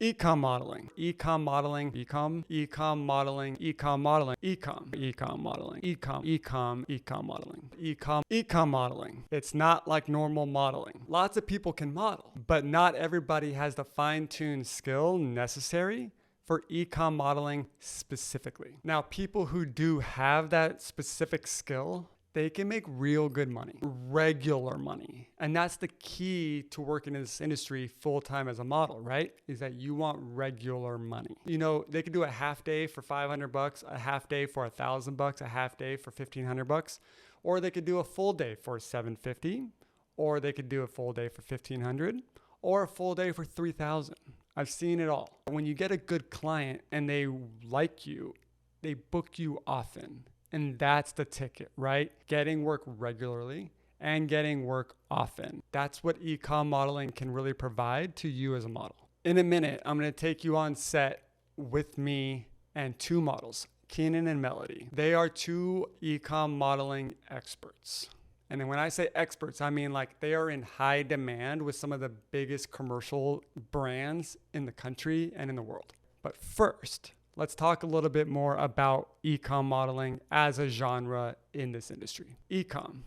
E-Comm modeling, E-Comm modeling, E-Comm, E-Comm modeling, E-Comm modeling, E-Comm, E-Comm modeling, E-Comm, E-Comm, E-Comm modeling, E-Comm, E-Comm modeling. It's not like normal modeling. Lots of people can model, but not everybody has the fine-tuned skill necessary for e-comm modeling specifically. Now, people who do have that specific skill, they can make real good money, regular money. And that's the key to working in this industry full-time as a model, right? Is that you want regular money. You know, they could do a half day for $500, a half day for $1,000, a half day for $1,500, or they could do a full day for $750, or they could do a full day for $1,500, or a full day for $3,000. I've seen it all. When you get a good client and they like you, they book you often. And that's the ticket, right? Getting work regularly and getting work often. That's what e-comm modeling can really provide to you as a model. In a minute, I'm going to take you on set with me and two models, Keenan and Melody. They are two e-comm modeling experts. And then when I say experts, I mean like they are in high demand with some of the biggest commercial brands in the country and in the world. But first, let's talk a little bit more about e-comm modeling as a genre in this industry. E-comm,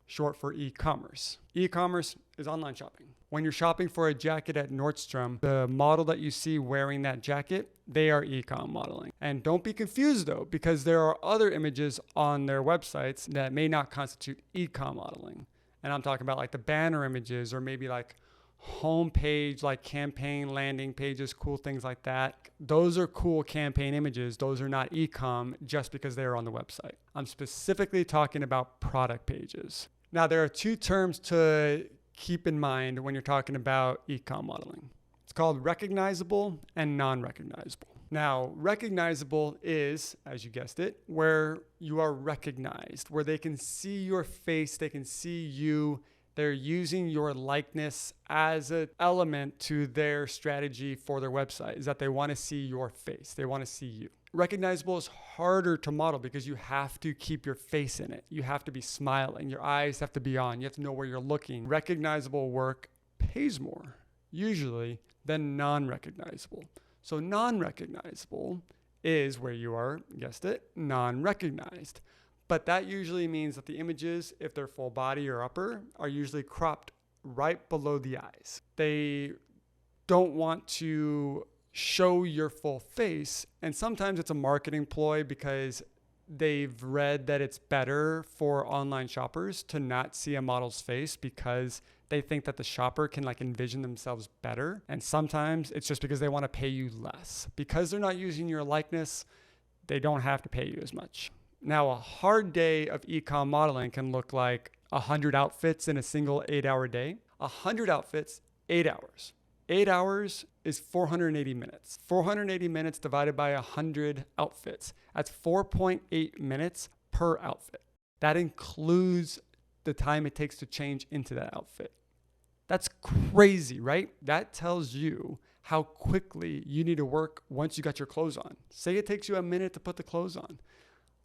short for e-commerce. E-commerce is online shopping. When you're shopping for a jacket at Nordstrom, the model that you see wearing that jacket, they are e-comm modeling. And don't be confused though, because there are other images on their websites that may not constitute e-comm modeling. And I'm talking about like the banner images or maybe like homepage, like campaign landing pages, cool things like that. Those are cool campaign images. Those are not e-comm just because they're on the website. I'm specifically talking about product pages. Now, there are two terms to keep in mind when you're talking about e-comm modeling. It's called recognizable and non-recognizable. Now, recognizable is, as you guessed it, where you are recognized, where they can see your face, they can see you. They're using your likeness as an element to their strategy for their website, is that they want to see your face. They want to see you. Recognizable is harder to model because you have to keep your face in it. You have to be smiling. Your eyes have to be on. You have to know where you're looking. Recognizable work pays more, usually, than non-recognizable. So non-recognizable is where you are, guessed it, non-recognized. But that usually means that the images, if they're full body or upper, are usually cropped right below the eyes. They don't want to show your full face. And sometimes it's a marketing ploy because they've read that it's better for online shoppers to not see a model's face because they think that the shopper can like envision themselves better. And sometimes it's just because they want to pay you less. Because they're not using your likeness, they don't have to pay you as much. Now, a hard day of e-comm modeling can look like 100 outfits in a single 8-hour day. 100 outfits, 8 hours. 8 hours is 480 minutes. 480 minutes divided by 100 outfits. That's 4.8 minutes per outfit. That includes the time it takes to change into that outfit. That's crazy, right? That tells you how quickly you need to work once you got your clothes on. Say it takes you a minute to put the clothes on.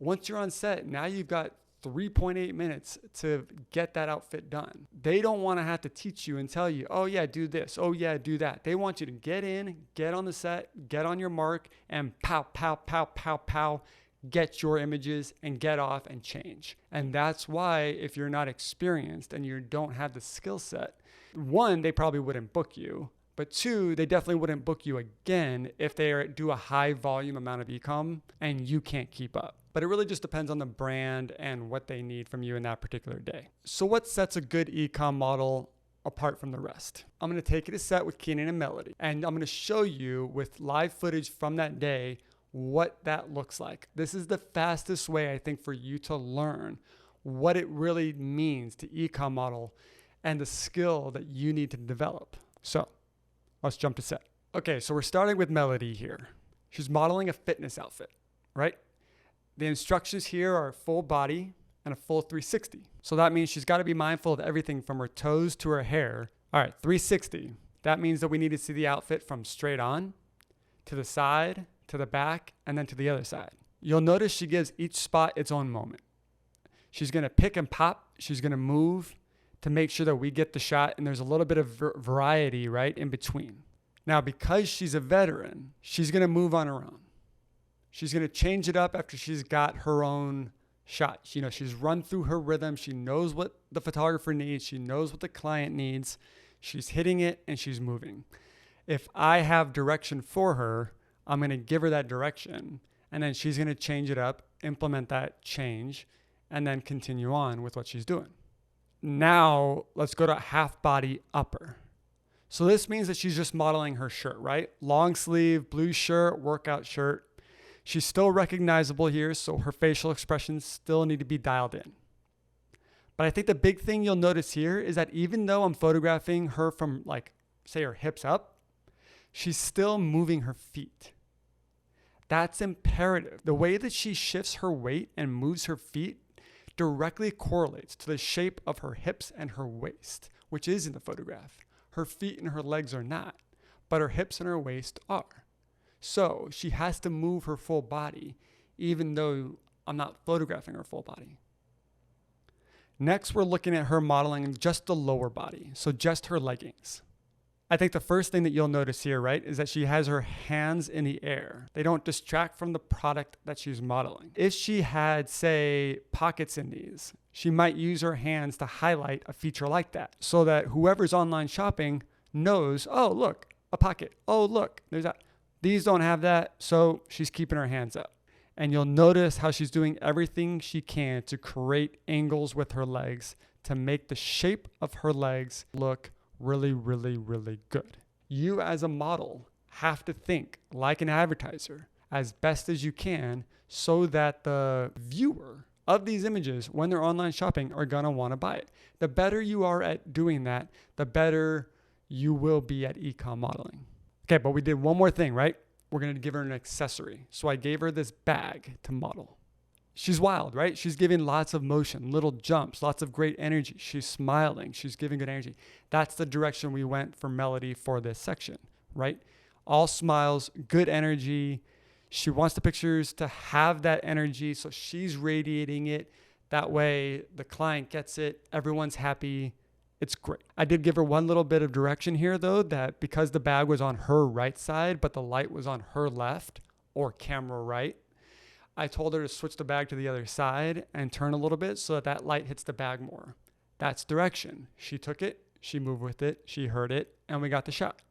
Once you're on set, now you've got 3.8 minutes to get that outfit done. They don't want to have to teach you and tell you, oh yeah, do this. Oh yeah, do that. They want you to get in, get on the set, get on your mark, and pow, pow, pow, pow, pow, get your images and get off and change. And that's why if you're not experienced and you don't have the skill set, one, they probably wouldn't book you. But two, they definitely wouldn't book you again if they do a high volume amount of e-comm and you can't keep up. But it really just depends on the brand and what they need from you in that particular day. So what sets a good e-comm model apart from the rest? I'm going to take you to set with Kenan and Melody, and I'm going to show you with live footage from that day what that looks like. This is the fastest way, I think, for you to learn what it really means to e-comm model and the skill that you need to develop. So let's jump to set. Okay, so we're starting with Melody here. She's modeling a fitness outfit, right? The instructions here are full body and a full 360. So that means she's got to be mindful of everything from her toes to her hair. All right, 360. That means that we need to see the outfit from straight on, to the side, to the back, and then to the other side. You'll notice she gives each spot its own moment. She's going to pick and pop. She's going to move to make sure that we get the shot, and there's a little bit of variety right in between. Now, because she's a veteran, she's going to move on her own. She's going to change it up after she's got her own shot. She's run through her rhythm. She knows what the photographer needs. She knows what the client needs. She's hitting it and she's moving. If I have direction for her, I'm going to give her that direction, and then she's going to change it up, implement that change, and then continue on with what she's doing. Now, let's go to half body upper. So this means that she's just modeling her shirt, right? Long sleeve, blue shirt, workout shirt. She's still recognizable here, so her facial expressions still need to be dialed in. But I think the big thing you'll notice here is that even though I'm photographing her from, like, say her hips up, she's still moving her feet. That's imperative. The way that she shifts her weight and moves her feet directly correlates to the shape of her hips and her waist, which is in the photograph. Her feet and her legs are not, but her hips and her waist are. So she has to move her full body, even though I'm not photographing her full body. Next, we're looking at her modeling just the lower body, so just her leggings. I think the first thing that you'll notice here, right, is that she has her hands in the air. They don't distract from the product that she's modeling. If she had, say, pockets in these, she might use her hands to highlight a feature like that so that whoever's online shopping knows, oh, look, a pocket. Oh, look, there's that. These don't have that, so she's keeping her hands up. And you'll notice how she's doing everything she can to create angles with her legs to make the shape of her legs look really, really, really good. You as a model have to think like an advertiser as best as you can so that the viewer of these images, when they're online shopping, are gonna wanna buy it. The better you are at doing that, the better you will be at e-com modeling. Okay, but we did one more thing, right? We're gonna give her an accessory. So I gave her this bag to model. She's wild, right? She's giving lots of motion, little jumps, lots of great energy. She's smiling, she's giving good energy. That's the direction we went for Melody for this section, right? All smiles, good energy. She wants the pictures to have that energy, so she's radiating it. That way the client gets it, everyone's happy. It's great. I did give her one little bit of direction here though, that because the bag was on her right side, but the light was on her left or camera right, I told her to switch the bag to the other side and turn a little bit so that that light hits the bag more. That's direction. She took it, she moved with it, she heard it, and we got the shot.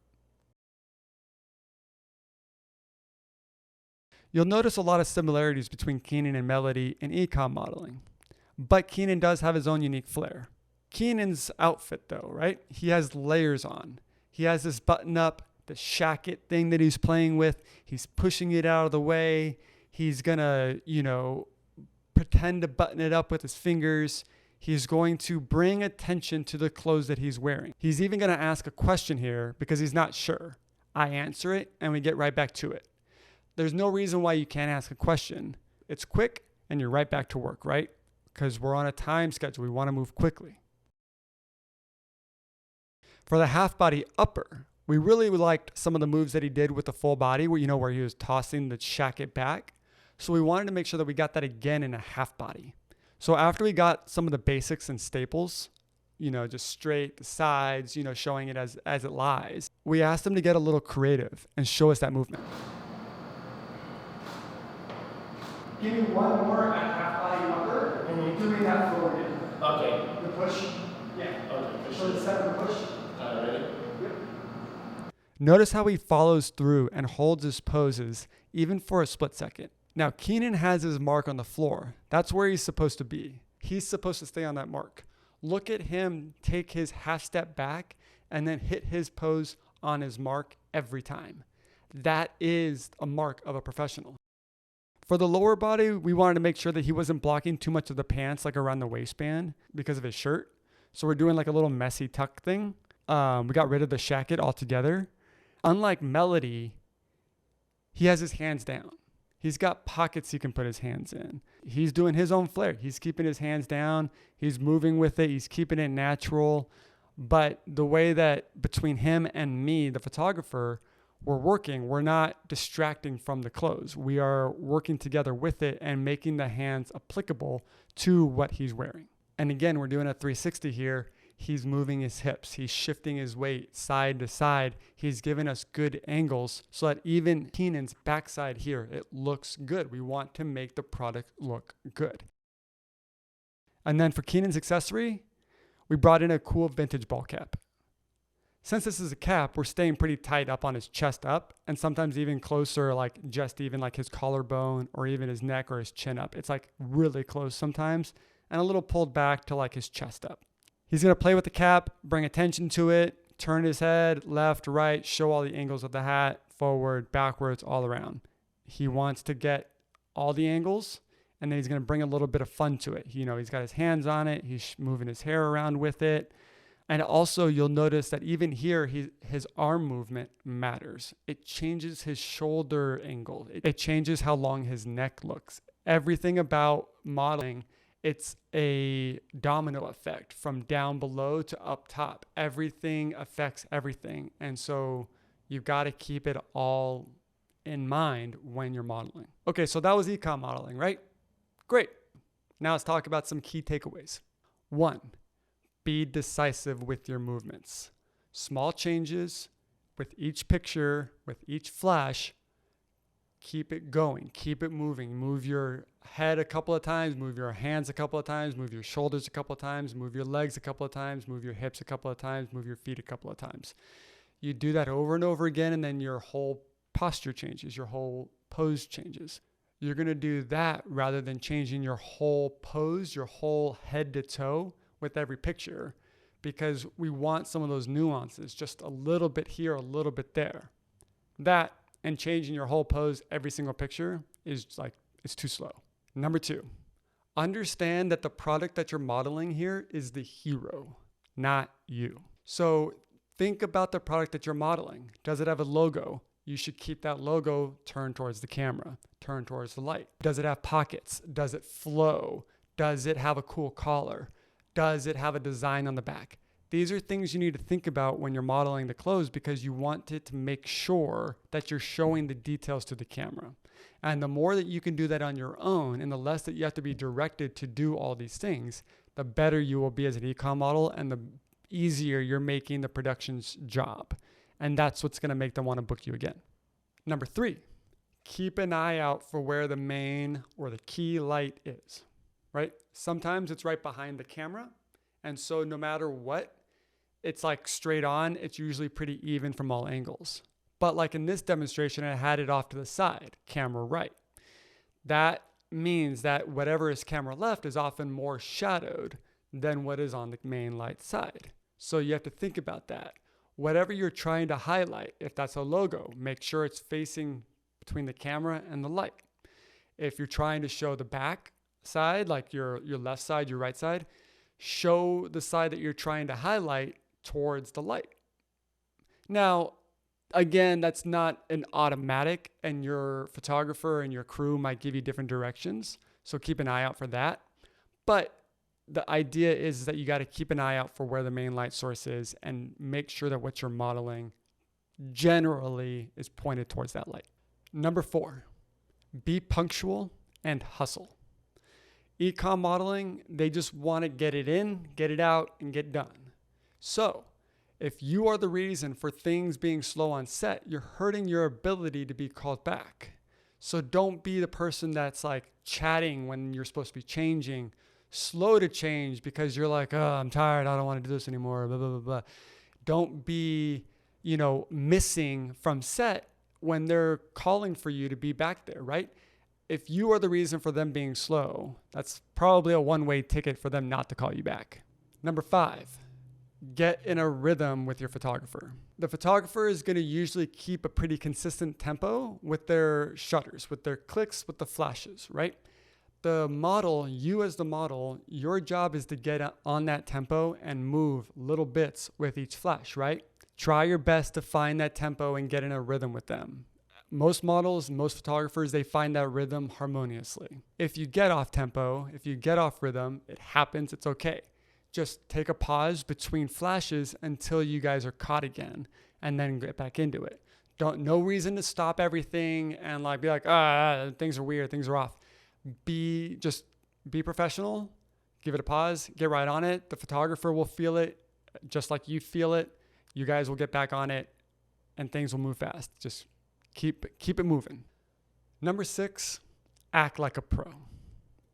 You'll notice a lot of similarities between Keenan and Melody in e-com modeling, but Keenan does have his own unique flair. Keenan's outfit though, right? He has layers on. He has this button up, the shacket thing that he's playing with. He's pushing it out of the way. He's gonna, pretend to button it up with his fingers. He's going to bring attention to the clothes that he's wearing. He's even gonna ask a question here because he's not sure. I answer it and we get right back to it. There's no reason why you can't ask a question. It's quick and you're right back to work, right? Because we're on a time schedule. We wanna move quickly. For the half body upper, we really liked some of the moves that he did with the full body where he was tossing the shacket back. So we wanted to make sure that we got that again in a half body. So after we got some of the basics and staples, just straight, the sides, showing it as it lies, we asked him to get a little creative and show us that movement. Give me one more at half body upper, and you're doing that forward in. Okay. The push. Yeah. Okay. So the second push. Ready? Yep. Notice how he follows through and holds his poses, even for a split second. Now, Keenan has his mark on the floor. That's where he's supposed to be. He's supposed to stay on that mark. Look at him take his half step back and then hit his pose on his mark every time. That is a mark of a professional. For the lower body, we wanted to make sure that he wasn't blocking too much of the pants, like around the waistband because of his shirt. So we're doing like a little messy tuck thing. We got rid of the shacket altogether. Unlike Melody, he has his hands down. He's got pockets he can put his hands in. He's doing his own flair. He's keeping his hands down. He's moving with it. He's keeping it natural. But the way that between him and me, the photographer, we're working, we're not distracting from the clothes. We are working together with it and making the hands applicable to what he's wearing. And again, we're doing a 360 here. He's moving his hips. He's shifting his weight side to side. He's giving us good angles so that even Keenan's backside here, it looks good. We want to make the product look good. And then for Keenan's accessory, we brought in a cool vintage ball cap. Since this is a cap, we're staying pretty tight up on his chest up, and sometimes even closer, like just even like his collarbone or even his neck or his chin up. It's like really close sometimes and a little pulled back to like his chest up. He's going to play with the cap, bring attention to it, turn his head left, right, show all the angles of the hat, forward, backwards, all around. He wants to get all the angles, and then he's going to bring a little bit of fun to it. He's got his hands on it. He's moving his hair around with it. And also you'll notice that even here, his arm movement matters. It changes his shoulder angle. It changes how long his neck looks. Everything about modeling, it's a domino effect from down below to up top. Everything affects everything. And so you've got to keep it all in mind when you're modeling. Okay, so that was e-comm modeling, right? Great. Now let's talk about some key takeaways. 1, be decisive with your movements. Small changes with each picture, with each flash. Keep it going, keep it moving. Move your head a couple of times, move your hands a couple of times, move your shoulders a couple of times, move your legs a couple of times, move your hips a couple of times, move your feet a couple of times. You do that over and over again, and then your whole posture changes, your whole pose changes. You're going to do that rather than changing your whole pose, your whole head to toe with every picture, because we want some of those nuances, just a little bit here, a little bit there. That and changing your whole pose every single picture is like, it's too slow. Number 2, understand that the product that you're modeling here is the hero, not you. So think about the product that you're modeling. Does it have a logo? You should keep that logo turned towards the camera, turned towards the light. Does it have pockets? Does it flow? Does it have a cool collar? Does it have a design on the back? These are things you need to think about when you're modeling the clothes, because you want it to make sure that you're showing the details to the camera. And the more that you can do that on your own, and the less that you have to be directed to do all these things, the better you will be as an e-comm model, and the easier you're making the production's job. And that's what's going to make them want to book you again. Number 3, keep an eye out for where the main or the key light is, right? Sometimes it's right behind the camera. And so no matter what, it's like straight on. It's usually pretty even from all angles. But like in this demonstration, I had it off to the side, camera right. That means that whatever is camera left is often more shadowed than what is on the main light side. So you have to think about that. Whatever you're trying to highlight, if that's a logo, make sure it's facing between the camera and the light. If you're trying to show the back side, like your left side, your right side, show the side that you're trying to highlight towards the light. Now, again, that's not an automatic, and your photographer and your crew might give you different directions. So keep an eye out for that. But the idea is that you got to keep an eye out for where the main light source is and make sure that what you're modeling generally is pointed towards that light. Number 4, be punctual and hustle. E-comm modeling, they just want to get it in, get it out, and get done. So if you are the reason for things being slow on set, you're hurting your ability to be called back. So don't be the person that's like chatting when you're supposed to be changing, slow to change because you're like, oh, I'm tired, I don't want to do this anymore, blah, blah, blah, blah. Don't be, missing from set when they're calling for you to be back there, right? If you are the reason for them being slow, that's probably a one-way ticket for them not to call you back. Number 5, get in a rhythm with your photographer. The photographer is going to usually keep a pretty consistent tempo with their shutters, with their clicks, with the flashes, right? The model, you as the model, your job is to get on that tempo and move little bits with each flash, right? Try your best to find that tempo and get in a rhythm with them. Most models, most photographers, they find that rhythm harmoniously. If you get off tempo, if you get off rhythm, it happens, it's okay. Just take a pause between flashes until you guys are caught again and then get back into it. No reason to stop everything and be like, things are weird, things are off. Be professional, give it a pause, get right on it. The photographer will feel it Just like you feel it, you guys will get back on it and things will move fast. Just keep it moving. Number 6, act like a pro.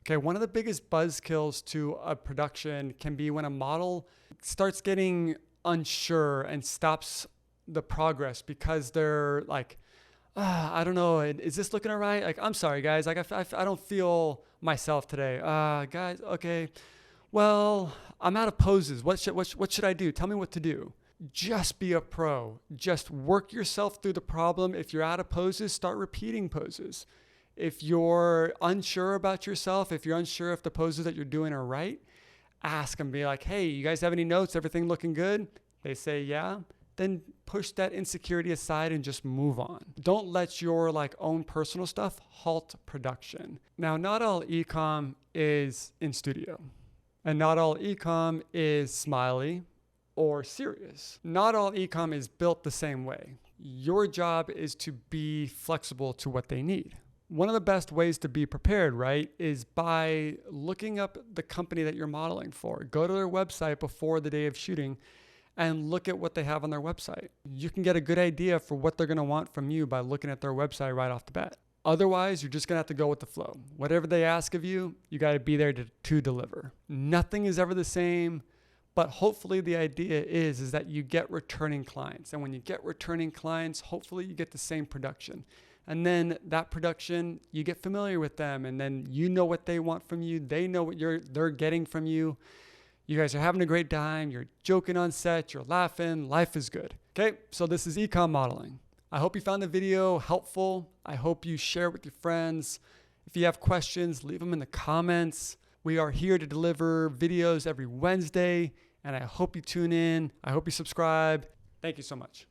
Okay, one of the biggest buzzkills to a production can be when a model starts getting unsure and stops the progress because they're like, I don't know, is this looking all right? Like, I'm sorry, guys, like I don't feel myself today. Guys, okay, well, I'm out of poses. What should I do? Tell me what to do. Just be a pro. Just work yourself through the problem. If you're out of poses, start repeating poses. If you're unsure about yourself, if you're unsure if the poses that you're doing are right, ask and be like, hey, you guys have any notes? Everything looking good? They say, yeah. Then push that insecurity aside and just move on. Don't let your own personal stuff halt production. Now, not all e-comm is in studio, and not all e-comm is smiley or serious. Not all e-comm is built the same way. Your job is to be flexible to what they need. One of the best ways to be prepared, right, is by looking up the company that you're modeling for. Go to their website before the day of shooting and look at what they have on their website. You can get a good idea for what they're gonna want from you by looking at their website right off the bat. Otherwise, you're just gonna have to go with the flow. Whatever they ask of you, you gotta be there to deliver. Nothing is ever the same, but hopefully the idea is that you get returning clients. And when you get returning clients, hopefully you get the same production. And then that production, you get familiar with them, and then you know what they want from you. They know what they're getting from you. You guys are having a great time. You're joking on set. You're laughing. Life is good. Okay, so this is e-comm modeling. I hope you found the video helpful. I hope you share it with your friends. If you have questions, leave them in the comments. We are here to deliver videos every Wednesday, and I hope you tune in. I hope you subscribe. Thank you so much.